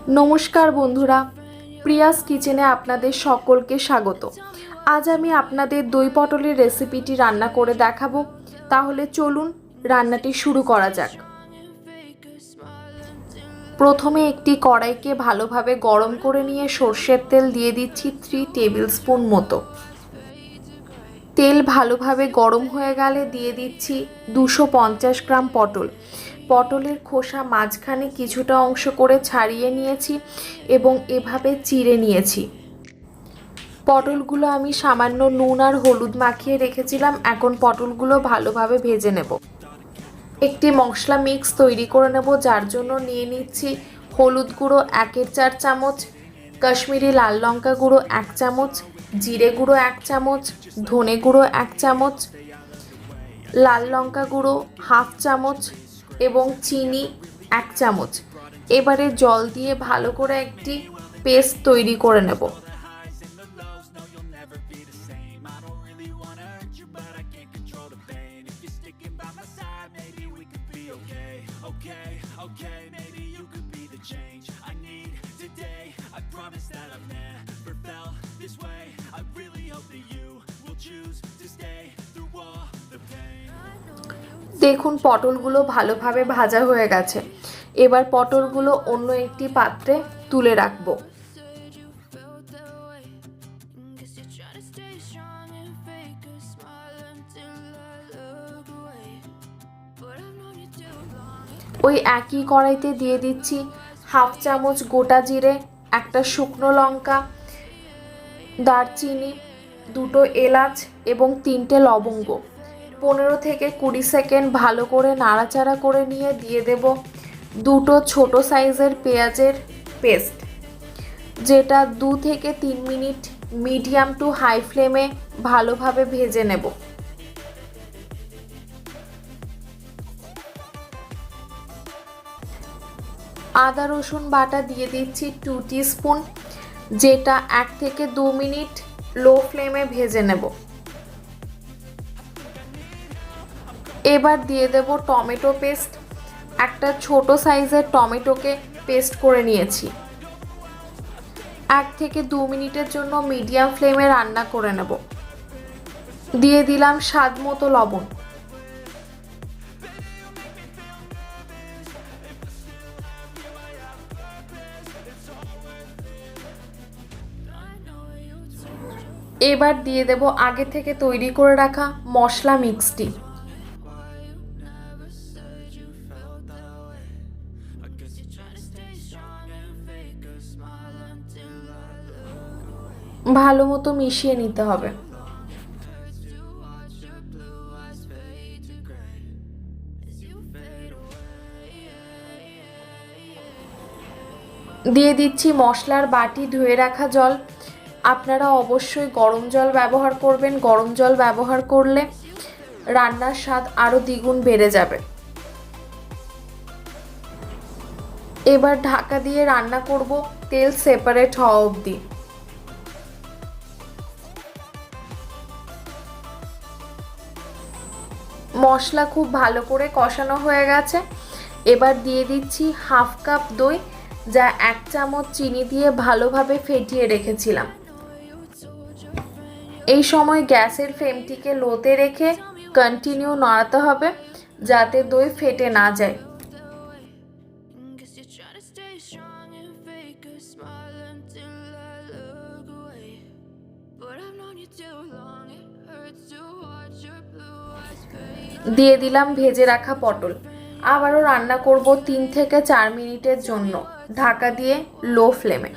নমস্কার বন্ধুরা, প্রিয়াস কিচেনে আপনাদের সকলকে স্বাগত। আজ আমি আপনাদের দই পটলের রেসিপিটি রান্না করে দেখাবো। তাহলে চলুন রান্নাটি শুরু করা যাক। প্রথমে একটি কড়াইকে ভালোভাবে গরম করে নিয়ে সর্ষের তেল দিয়ে দিচ্ছি 3 টেবিল স্পুন মতো। তেল ভালোভাবে গরম হয়ে গেলে দিয়ে দিচ্ছি 250 গ্রাম পটল। পটলের খোসা মাঝখানে কিছুটা অংশ করে ছাড়িয়ে নিয়েছি এবং এভাবে চিড়ে নিয়েছি। পটলগুলো আমি সামান্য নুন আর হলুদ মাখিয়ে রেখেছিলাম। এখন পটলগুলো ভালোভাবে ভেজে নেব। একটি মশলা মিক্স তৈরি করে নেব, যার জন্য নিয়ে নিচ্ছি হলুদ গুঁড়ো 1/4 চামচ, কাশ্মীরি লাল লঙ্কা গুঁড়ো 1 চামচ, জিরে গুঁড়ো 1 চামচ, ধনে গুঁড়ো 1 চামচ, লাল লঙ্কা গুঁড়ো 1/2 চামচ এবং চিনি 1 চামচ। এবারে জল দিয়ে ভালো করে একটি পেস্ট তৈরি করে নেব। দেখুন পটলগুলো ভালোভাবে ভাজা হয়ে গেছে। এবার পটলগুলো অন্য একটি পাত্রে তুলে রাখবো। ওই একই কড়াইতে দিয়ে দিচ্ছি 1/2 চামচ গোটা জিরে, একটা শুকনো লঙ্কা, দারচিনি, 2টো এলাচ এবং 3টে লবঙ্গ। 15 থেকে 20 সেকেন্ড ভালো করে নাড়াচাড়া করে নিয়ে দিয়ে দেব 2টো ছোট সাইজের পেঁয়াজের পেস্ট, যেটা 2 থেকে 3 মিনিট মিডিয়াম টু হাই ফ্লেমে ভালোভাবে ভেজে নেব। আদা রসুন বাটা দিয়ে দিচ্ছি 2 টিস্পুন, যেটা 1 থেকে 2 মিনিট লো ফ্লেমে ভেজে নেব। এবার দিয়ে দেব টমেটো পেস্ট। একটা ছোট সাইজের টমেটোকে পেস্ট করে নিয়েছি। 1 থেকে 2 মিনিটের জন্য মিডিয়াম ফ্লেমে রান্না করে নেব। দিয়ে দিলাম স্বাদ মতো লবণ। এবার দিয়ে দেব আগে থেকে তৈরি করে রাখা মশলা মিক্সটি। ভালো মতো মিশিয়ে নিতে হবে। দিয়ে দিচ্ছি মশলার বাটি ধুয়ে রাখা জল। আপনারা অবশ্যই গরম জল ব্যবহার করবেন। গরম জল ব্যবহার করলে রান্নার স্বাদ আরও দ্বিগুণ বেড়ে যাবে। এবার ঢাকা দিয়ে রান্না করব তেল সেপারেট হওয়া অবধি। মশলা খুব ভালো করে কষানো হয়ে গেছে। এবার দিয়ে দিচ্ছি 1/2 কাপ দই, যা 1 চামচ চিনি দিয়ে ভালোভাবে ফেটিয়ে রেখেছিলাম। এই সময় গ্যাসের ফ্লেমটিকে লোতে রেখে কন্টিনিউ নাড়াতে হবে, যাতে দই ফেটে না যায়। দিয়ে দিলাম ভেজে রাখা পটল। আবারও রান্না করব 3 থেকে 4 মিনিটের জন্য ঢাকা দিয়ে লো ফ্লেমে।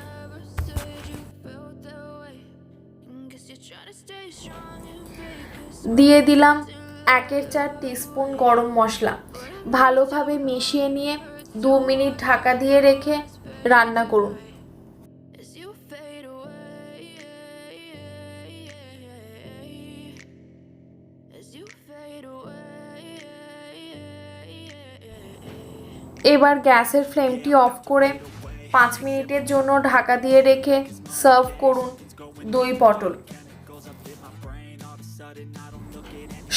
দিয়ে দিলাম 1/4 টিস্পুন গরম মশলা। ভালোভাবে মিশিয়ে নিয়ে 2 মিনিট ঢাকা দিয়ে রেখে রান্না করুন। এবার গ্যাসের ফ্লেমটি অফ করে 5 মিনিটের জন্য ঢাকা দিয়ে রেখে সার্ভ করুন দই পটল।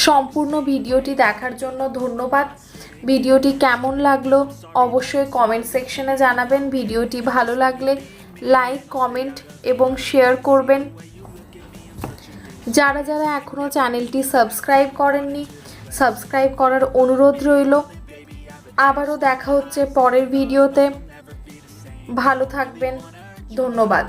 সম্পূর্ণ ভিডিওটি দেখার জন্য ধন্যবাদ। ভিডিওটি কেমন লাগলো অবশ্যই কমেন্ট সেকশনে জানাবেন। ভিডিওটি ভালো লাগলে লাইক, কমেন্ট এবং শেয়ার করবেন। যারা যারা এখনও চ্যানেলটি সাবস্ক্রাইব করেননি, সাবস্ক্রাইব করার অনুরোধ রইল। আবারও দেখা হচ্ছে পরের ভিডিওতে। ভালো থাকবেন, ধন্যবাদ।